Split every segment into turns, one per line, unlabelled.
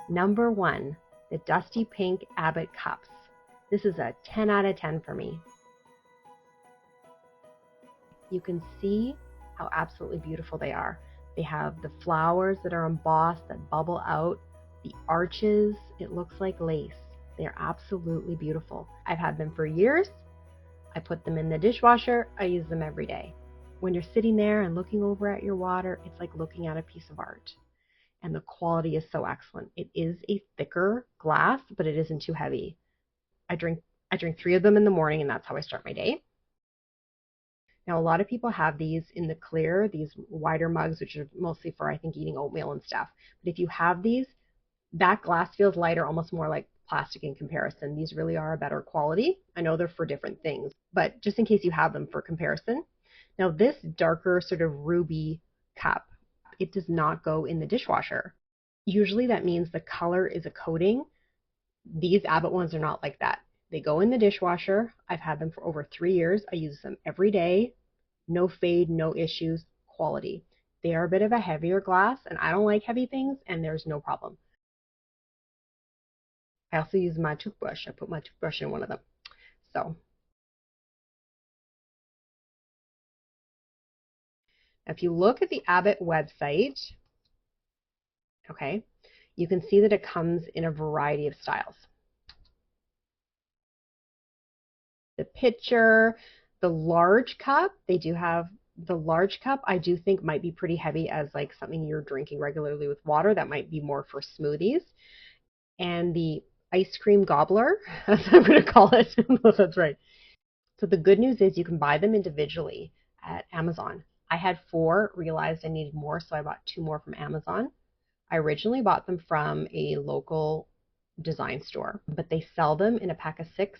Number 1, the Dusty Pink Abbott Cups. This is a 10 out of 10 for me. You can see how absolutely beautiful they are. They have the flowers that are embossed that bubble out, the arches, it looks like lace. They're absolutely beautiful. I've had them for years. I put them in the dishwasher. I use them every day. When you're sitting there and looking over at your water, it's like looking at a piece of art. And the quality is so excellent. It is a thicker glass, but it isn't too heavy. I drink 3 of them in the morning, and that's how I start my day. Now, a lot of people have these in the clear, these wider mugs, which are mostly for, I think, eating oatmeal and stuff. But if you have these, that glass feels lighter, almost more like plastic in comparison. These really are a better quality. I know they're for different things, but just in case you have them for comparison. Now, this darker sort of ruby cup, it does not go in the dishwasher. Usually that means the color is a coating. These Abbott ones are not like that. They go in the dishwasher. I've had them for over 3 years. I use them every day. No fade, no issues, quality. They are a bit of a heavier glass, and I don't like heavy things, and there's no problem. I also use my toothbrush. I put my toothbrush in one of them. So if you look at the Abbott website, okay, you can see that it comes in a variety of styles. The pitcher, the large cup, they do have the large cup. I do think might be pretty heavy as like something you're drinking regularly with water. That might be more for smoothies. And the ice cream gobbler, as I'm going to call it. That's right. So the good news is you can buy them individually at Amazon. I had 4, realized I needed more, so I bought 2 more from Amazon. I originally bought them from a local design store, but they sell them in a pack of 6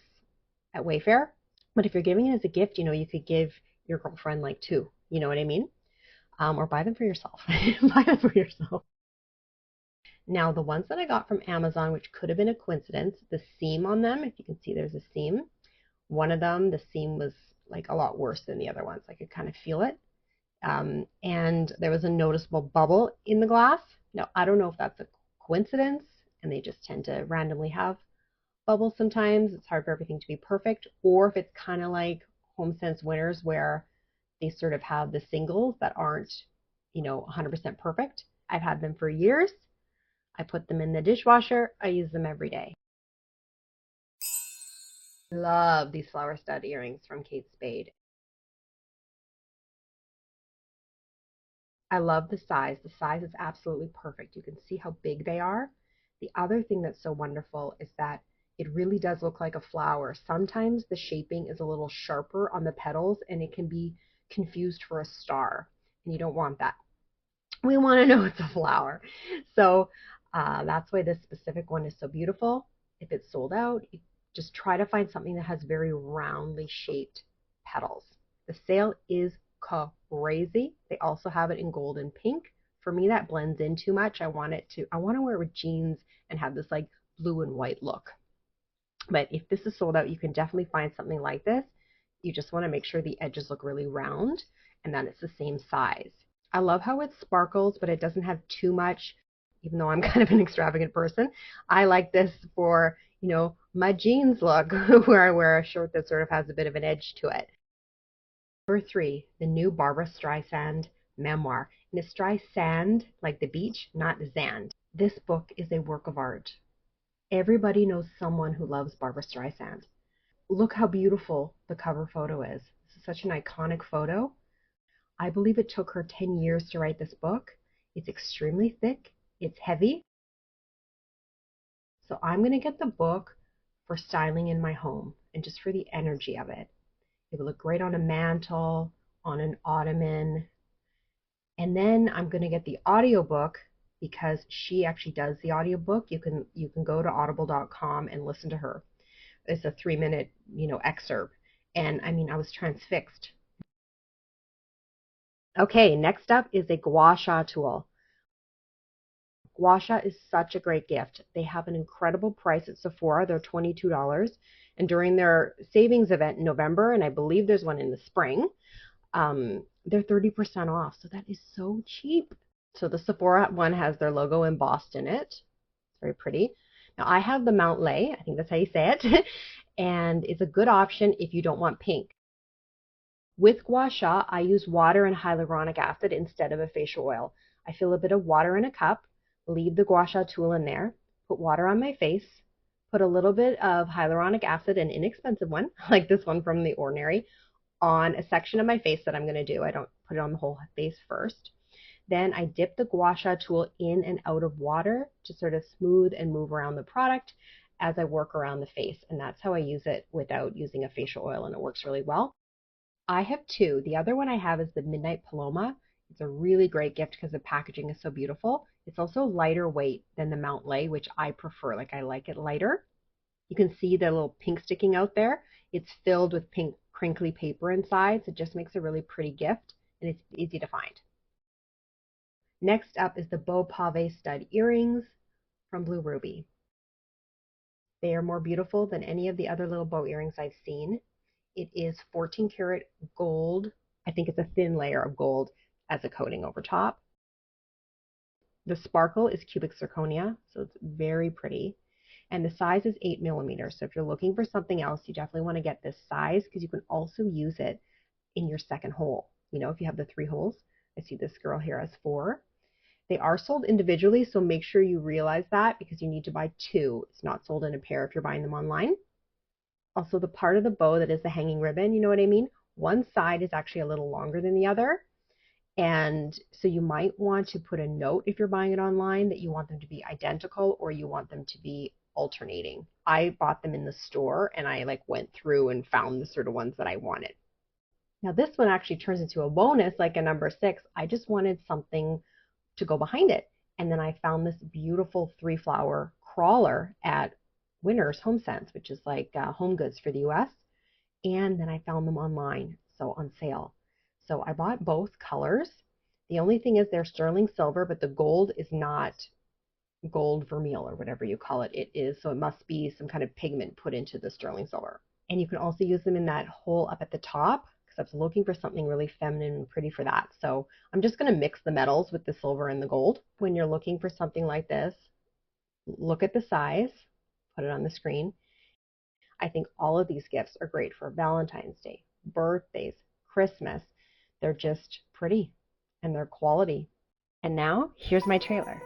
at Wayfair. But if you're giving it as a gift, you could give your girlfriend like 2, you know what I mean? Or buy them for yourself. Buy them for yourself. Now, the ones that I got from Amazon, which could have been a coincidence, the seam on them, if you can see there's a seam. One of them, the seam was like a lot worse than the other ones. I could kind of feel it. And there was a noticeable bubble in the glass. Now, I don't know if that's a coincidence, and they just tend to randomly have bubbles sometimes. It's hard for everything to be perfect, or if it's kind of like HomeSense winners where they sort of have the singles that aren't, 100% perfect. I've had them for years. I put them in the dishwasher. I use them every day. Love these flower stud earrings from Kate Spade. I love the size. The size is absolutely perfect. You can see how big they are. The other thing that's so wonderful is that it really does look like a flower. Sometimes the shaping is a little sharper on the petals and it can be confused for a star, and you don't want that. We want to know it's a flower. So that's why this specific one is so beautiful. If it's sold out, just try to find something that has very roundly shaped petals. The sale is crazy. They also have it in gold and pink. For me, that blends in too much. I want to wear it with jeans and have this like blue and white look. But if this is sold out, you can definitely find something like this. You just want to make sure the edges look really round and that it's the same size. I love how it sparkles, but it doesn't have too much, even though I'm kind of an extravagant person. I like this for, my jeans look, where I wear a shirt that sort of has a bit of an edge to it. Number 3, the new Barbra Streisand memoir. And it's Streisand, like the beach, not Zand. This book is a work of art. Everybody knows someone who loves Barbra Streisand. Look how beautiful the cover photo is. This is such an iconic photo. I believe it took her 10 years to write this book. It's extremely thick. It's heavy. So I'm going to get the book for styling in my home and just for the energy of it. It would look great on a mantle, on an ottoman. And then I'm going to get the audiobook because she actually does the audiobook. You can go to audible.com and listen to her. It's a 3-minute, excerpt. And I was transfixed. Okay, next up is a Gua Sha tool. Gua Sha is such a great gift. They have an incredible price at Sephora. They're $22. And during their savings event in November, and I believe there's one in the spring, they're 30% off. So that is so cheap. So the Sephora one has their logo embossed in it. It's very pretty. Now I have the Mount Lay, I think that's how you say it, and it's a good option if you don't want pink. With Gua Sha, I use water and hyaluronic acid instead of a facial oil. I fill a bit of water in a cup, leave the Gua Sha tool in there, put water on my face, put a little bit of hyaluronic acid, an inexpensive one, like this one from The Ordinary, on a section of my face that I'm going to do. I don't put it on the whole face first. Then I dip the Gua Sha tool in and out of water to sort of smooth and move around the product as I work around the face. And that's how I use it without using a facial oil, and it works really well. I have two. The other one I have is the Midnight Paloma. It's a really great gift because the packaging is so beautiful. It's also lighter weight than the Mount Lay, which I prefer. Like, I like it lighter. You can see the little pink sticking out there. It's filled with pink crinkly paper inside, so it just makes a really pretty gift, and it's easy to find. Next up is the Beau Pave stud earrings from Blue Ruby. They are more beautiful than any of the other little bow earrings I've seen. It is 14 karat gold. I think it's a thin layer of gold as a coating over top. The sparkle is cubic zirconia, so it's very pretty. And the size is 8 millimeters. So if you're looking for something else, you definitely want to get this size because you can also use it in your second hole. You know, if you have the 3 holes. I see this girl here has 4. They are sold individually, so make sure you realize that because you need to buy 2. It's not sold in a pair if you're buying them online. Also, the part of the bow that is the hanging ribbon, you know what I mean? One side is actually a little longer than the other. And so you might want to put a note if you're buying it online that you want them to be identical or you want them to be alternating. I bought them in the store and I went through and found the sort of ones that I wanted. Now this one actually turns into a bonus, like a number 6. I just wanted something to go behind it. And then I found this beautiful 3-flower crawler at Winners Home Sense, which is like Home Goods for the US. And then I found them online, so on sale. So I bought both colors. The only thing is they're sterling silver, but the gold is not gold vermeil or whatever you call it. It is, so it must be some kind of pigment put into the sterling silver. And you can also use them in that hole up at the top because I was looking for something really feminine and pretty for that. So I'm just going to mix the metals with the silver and the gold. When you're looking for something like this, look at the size, put it on the screen. I think all of these gifts are great for Valentine's Day, birthdays, Christmas. They're just pretty and they're quality. And now, here's my trailer.